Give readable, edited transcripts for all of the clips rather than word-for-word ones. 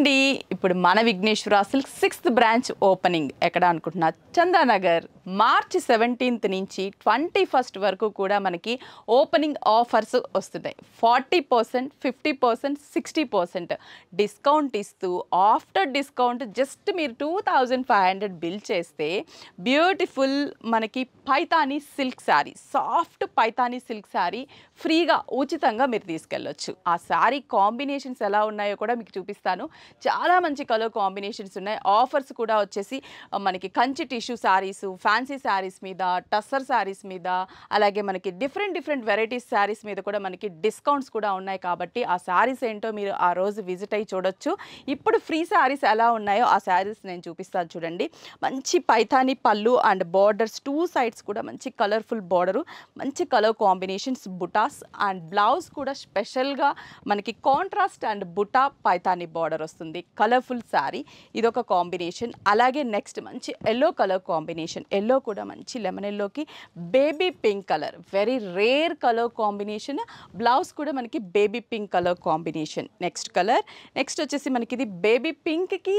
అండి ఇప్పుడు మన Vighneshwara silk 6th branch opening ఎక్కడ అనుకుంటున్నా చందానగర్ మార్చ్ 17th నుంచి 21st వరకు కూడా మనకి ఓపెనింగ్ ఆఫర్స్ వస్తున్నాయి 40% 50% 60% డిస్కౌంట్ ఇస్తూ ఆఫ్టర్ డిస్కౌంట్ జస్ట్ మీరు 2500 బిల్ చేస్తే బ్యూటిఫుల్ మనకి Paithani silk sari soft Paithani silk sari ఫ్రీగా ఉచితంగా మీరు తీసుకెళ్ళొచ్చు ఆ శారీ కాంబినేషన్స్ ఎలా ఉన్నాయో కూడా మీకు చూపిస్తాను చాలా మంచి కలర్ కాంబినేషన్స్ ఉన్నాయి ఆఫర్స్ కూడా వచ్చేసి మనకి కంచి టిష్యూ శారీస్ ఫ్యాన్సీ శారీస్ మీద టస్సర్ శారీస్ మీద అలాగే మనకి డిఫరెంట్ వెరైటీస్ శారీస్ మీద కూడా మనకి డిస్కౌంట్స్ కూడా ఉన్నాయి కాబట్టి ఆ శారీస్ ఏంటో మీరు ఆ రోజు విజిట్ అయ్యి చూడొచ్చు ఇప్పుడు ఫ్రీ శారీస్ ఎలా ఉన్నాయో ఆ శారీస్ నేను చూపిస్తాను చూడండి మంచి పైథానీ పళ్ళు అండ్ బార్డర్స్ 2 సైడ్స్ కూడా మంచి కలర్ఫుల్ బార్డరు మంచి కలర్ కాంబినేషన్స్ బుటాస్ అండ్ బ్లౌజ్ కూడా స్పెషల్గా మనకి కాంట్రాస్ట్ అండ్ బుటా పైథానీ బార్డర్ వస్తుంది కలర్ఫుల్ శారీ ఇదొక కాంబినేషన్ అలాగే నెక్స్ట్ మంచి ఎల్లో కలర్ కాంబినేషన్ ఎల్లో కూడా మంచి లెమన్ ఎల్లోకి baby pink colour very rare colour combination blouse కూడా మనకి baby pink colour combination next colour next వచ్చేసి మనకి ఇది బేబీ పింక్కి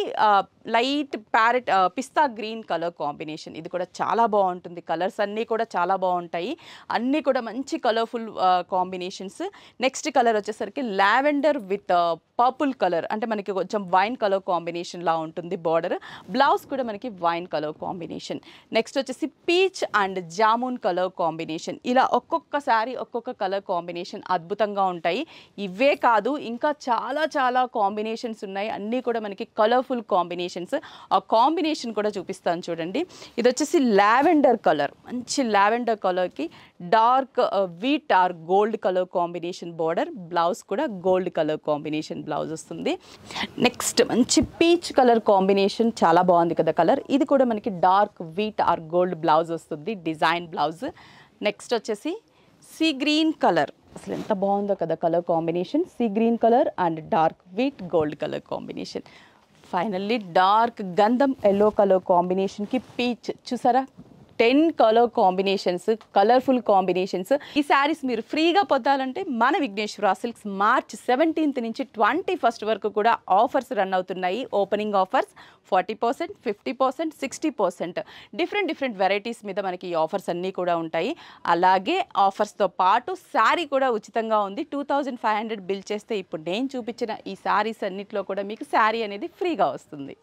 లైట్ ప్యారెట్ పిస్తా గ్రీన్ కలర్ కాంబినేషన్ ఇది కూడా చాలా బాగుంటుంది కలర్స్ అన్నీ కూడా చాలా బాగుంటాయి అన్నీ కూడా మంచి కలర్ఫుల్ కాంబినేషన్స్ నెక్స్ట్ కలర్ వచ్చేసరికి లావెండర్ విత్ పర్పుల్ కలర్ అంటే మనకి కొంచెం వైన్ కలర్ కాంబినేషన్ లా ఉంటుంది బార్డర్ బ్లౌజ్ కూడా మనకి వైన్ కలర్ కాంబినేషన్ నెక్స్ట్ వచ్చేసి peach and jamun colour combination ఇలా ఒక్కొక్కసారి ఒక్కొక్క కలర్ కాంబినేషన్ అద్భుతంగా ఉంటాయి ఇవే కాదు ఇంకా చాలా కాంబినేషన్స్ ఉన్నాయి అన్నీ కూడా మనకి కలర్ఫుల్ కాంబినేషన్స్ ఆ కాంబినేషన్ కూడా చూపిస్తాను చూడండి ఇది వచ్చేసి లావెండర్ కలర్ మంచి లావెండర్ కలర్కి dark wheat or gold colour combination border blouse కూడా గోల్డ్ కలర్ కాంబినేషన్ బ్లౌజ్ వస్తుంది నెక్స్ట్ మంచి పీచ్ కలర్ కాంబినేషన్ చాలా బాగుంది కదా కలర్ ఇది కూడా మనకి dark wheat or gold blouse వస్తుంది డిజైన్ బ్లౌజ్ నెక్స్ట్ వచ్చేసి సీ గ్రీన్ కలర్ అసలు ఎంత బాగుందో కదా colour combination sea green colour and dark wheat gold colour combination finally dark గంధం ఎల్లో కలర్ కాంబినేషన్కి పీచ్ చూసారా 10 కలర్ కాంబినేషన్స్ కలర్ఫుల్ కాంబినేషన్స్ ఈ శారీస్ మీరు ఫ్రీగా పొందాలంటే మన విఘ్నేశ్వర సిల్క్స్ మార్చ్ 17th నుంచి 21st వరకు కూడా ఆఫర్స్ రన్ అవుతున్నాయి ఓపెనింగ్ ఆఫర్స్ 40% 50% 60% డిఫరెంట్ వెరైటీస్ మీద మనకి ఈ ఆఫర్స్ అన్నీ కూడా ఉంటాయి అలాగే ఆఫర్స్తో పాటు శారీ కూడా ఉచితంగా ఉంది 2500 బిల్ చేస్తే ఇప్పుడు నేను చూపించిన ఈ శారీస్ అన్నిట్లో కూడా మీకు శారీ అనేది ఫ్రీగా వస్తుంది